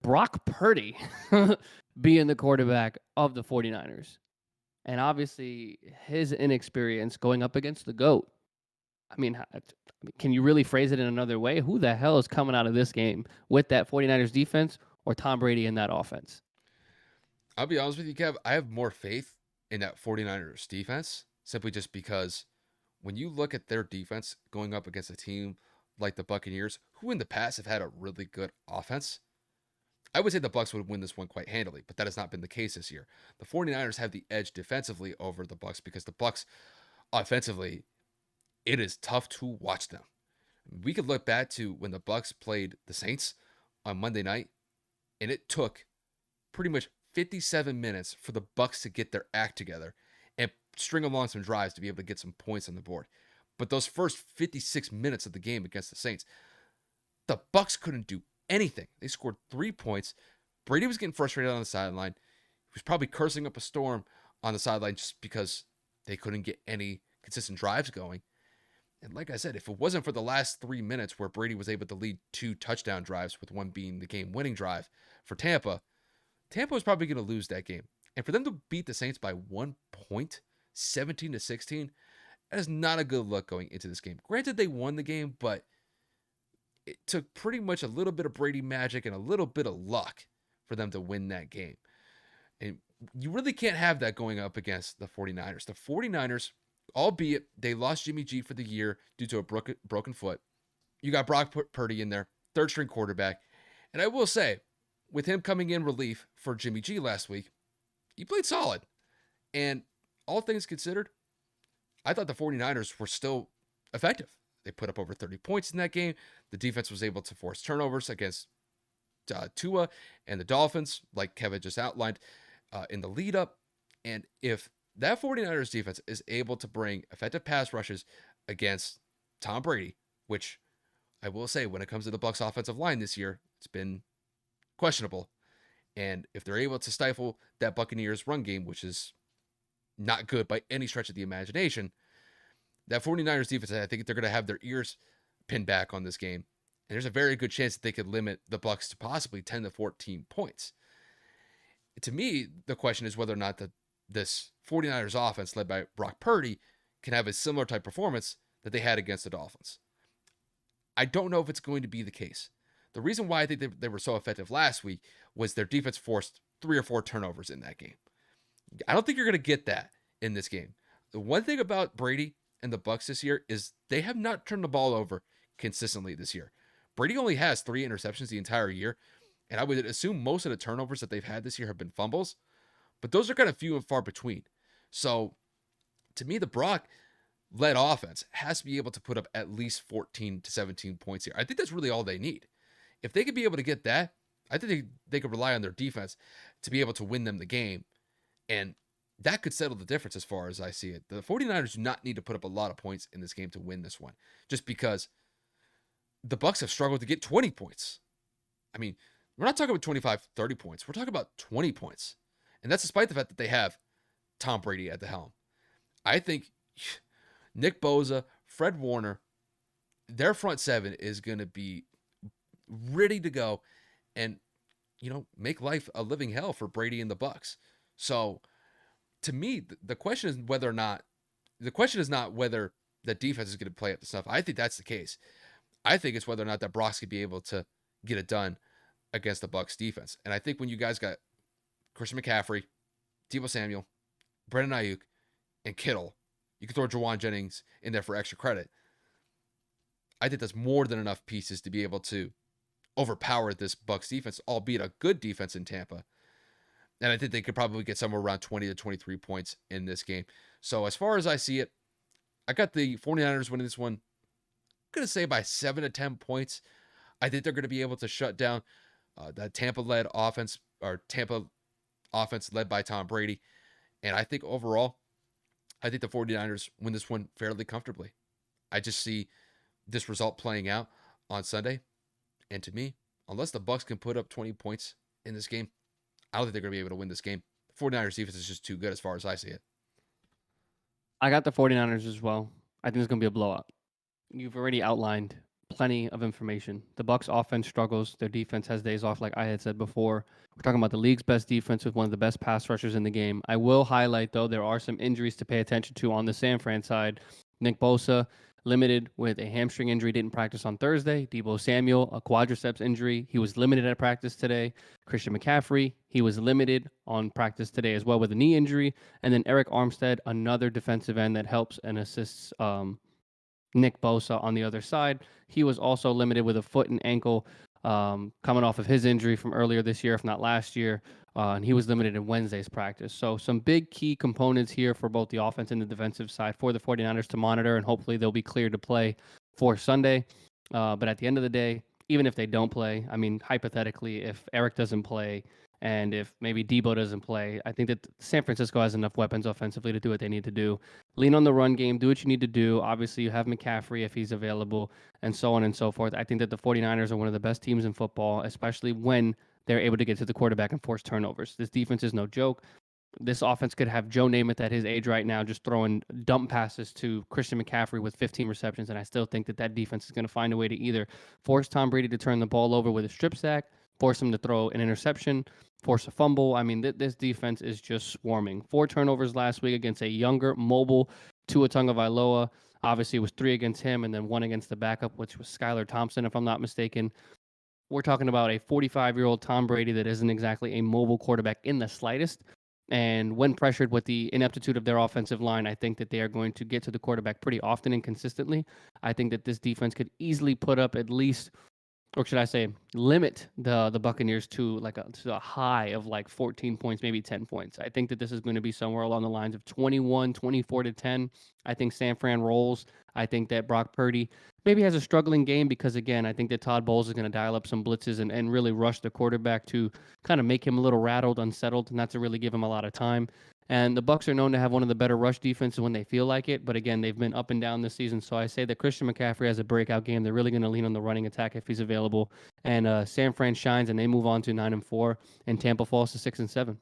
Brock Purdy being the quarterback of the 49ers. And obviously, his inexperience going up against the GOAT. Can you really phrase it in another way? Who the hell is coming out of this game with that 49ers defense or Tom Brady in that offense? I'll be honest with you, Kev. I have more faith in that 49ers defense simply just because when you look at their defense going up against a team like the Buccaneers, who in the past have had a really good offense, I would say the Bucs would win this one quite handily, but that has not been the case this year. The 49ers have the edge defensively over the Bucs because the Bucs offensively, it is tough to watch them. We could look back to when the Bucs played the Saints on Monday night, and it took pretty much 57 minutes for the Bucs to get their act together and string along some drives to be able to get some points on the board. But those first 56 minutes of the game against the Saints, the Bucs couldn't do anything. They scored 3 points. Brady was getting frustrated on the sideline. He was probably cursing up a storm on the sideline just because they couldn't get any consistent drives going. And like I said, if it wasn't for the last 3 minutes where Brady was able to lead 2 touchdown drives, with one being the game-winning drive for Tampa, Tampa was probably going to lose that game. And for them to beat the Saints by 1 point, 17-16, that is not a good look going into this game. Granted, they won the game, but it took pretty much a little bit of Brady magic and a little bit of luck for them to win that game. And you really can't have that going up against the 49ers. The 49ers, albeit they lost Jimmy G for the year due to a broken foot, you got Brock Purdy in there, third string quarterback. And I will say, with him coming in relief for Jimmy G last week, he played solid. And all things considered, I thought the 49ers were still effective. They put up over 30 points in that game. The defense was able to force turnovers against Tua and the Dolphins, like Kevin just outlined in the lead up. And if that 49ers defense is able to bring effective pass rushes against Tom Brady, which I will say when it comes to the Bucs offensive line this year, it's been questionable. And if they're able to stifle that Buccaneers run game, which is not good by any stretch of the imagination, that 49ers defense, I think they're going to have their ears pinned back on this game. And there's a very good chance that they could limit the Bucs to possibly 10 to 14 points. To me, the question is whether or not this 49ers offense led by Brock Purdy can have a similar type performance that they had against the Dolphins. I don't know if it's going to be the case. The reason why I think they were so effective last week was their defense forced 3 or 4 turnovers in that game. I don't think you're going to get that in this game. The one thing about Brady and the Bucs this year is they have not turned the ball over consistently this year. Brady only has 3 interceptions the entire year, and I would assume most of the turnovers that they've had this year have been fumbles, but those are kind of few and far between. So, to me, the Brock-led offense has to be able to put up at least 14 to 17 points here. I think that's really all they need. If they could be able to get that, I think they could rely on their defense to be able to win them the game, and that could settle the difference as far as I see it. The 49ers do not need to put up a lot of points in this game to win this one, just because the Bucs have struggled to get 20 points. I mean, we're not talking about 25, 30 points. We're talking about 20 points. And that's despite the fact that they have Tom Brady at the helm. I think Nick Bosa, Fred Warner, their front seven is going to be ready to go and, make life a living hell for Brady and the Bucs. So, to me, the question is not whether the defense is going to play up to stuff. I think that's the case. I think it's whether or not that Brock's going to be able to get it done against the Bucs defense. And I think when you guys got Christian McCaffrey, Deebo Samuel, Brandon Ayuk, and Kittle, you can throw Jawan Jennings in there for extra credit. I think that's more than enough pieces to be able to overpower this Bucs defense, albeit a good defense in Tampa. And I think they could probably get somewhere around 20 to 23 points in this game. So as far as I see it, I got the 49ers winning this one. I'm going to say by 7 to 10 points. I think they're going to be able to shut down that Tampa-led offense, or Tampa offense led by Tom Brady. And I think overall, I think the 49ers win this one fairly comfortably. I just see this result playing out on Sunday. And to me, unless the Bucs can put up 20 points in this game, I don't think they're going to be able to win this game. The 49ers defense is just too good as far as I see it. I got the 49ers as well. I think it's going to be a blowout. You've already outlined plenty of information. The Bucs offense struggles. Their defense has days off, like I had said before. We're talking about the league's best defense with one of the best pass rushers in the game. I will highlight, though, there are some injuries to pay attention to on the San Fran side. Nick Bosa, limited with a hamstring injury, didn't practice on Thursday. Debo Samuel, a quadriceps injury. He was limited at practice today. Christian McCaffrey, he was limited on practice today as well with a knee injury. And then Eric Armstead, another defensive end that helps and assists Nick Bosa on the other side. He was also limited with a foot and ankle coming off of his injury from earlier this year, if not last year. And he was limited in Wednesday's practice. So, some big key components here for both the offense and the defensive side for the 49ers to monitor, and hopefully they'll be cleared to play for Sunday. But at the end of the day, even if they don't play, I mean, hypothetically, if Eric doesn't play, and if maybe Debo doesn't play, I think that San Francisco has enough weapons offensively to do what they need to do. Lean on the run game, do what you need to do. Obviously, you have McCaffrey if he's available, and so on and so forth. I think that the 49ers are one of the best teams in football, especially when they're able to get to the quarterback and force turnovers. This defense is no joke. This offense could have Joe Namath at his age right now just throwing dump passes to Christian McCaffrey with 15 receptions, and I still think that that defense is going to find a way to either force Tom Brady to turn the ball over with a strip sack, force him to throw an interception, force a fumble. I mean, this defense is just swarming. 4 turnovers last week against a younger, mobile Tua Tagovailoa. Obviously, it was 3 against him and then 1 against the backup, which was Skylar Thompson, if I'm not mistaken. We're talking about a 45-year-old Tom Brady that isn't exactly a mobile quarterback in the slightest. And when pressured with the ineptitude of their offensive line, I think that they are going to get to the quarterback pretty often and consistently. I think that this defense could easily put up at least, or should I say, limit the Buccaneers to to a high of like 14 points, maybe 10 points. I think that this is going to be somewhere along the lines of 21, 24 to 10. I think San Fran rolls. I think that Brock Purdy maybe has a struggling game because, again, I think that Todd Bowles is going to dial up some blitzes and really rush the quarterback to kind of make him a little rattled, unsettled, not to really give him a lot of time. And the Bucs are known to have one of the better rush defenses when they feel like it, but again, they've been up and down this season. So I say that Christian McCaffrey has a breakout game. They're really going to lean on the running attack if he's available. And San Fran shines, and they move on to 9-4, and Tampa falls to 6-7.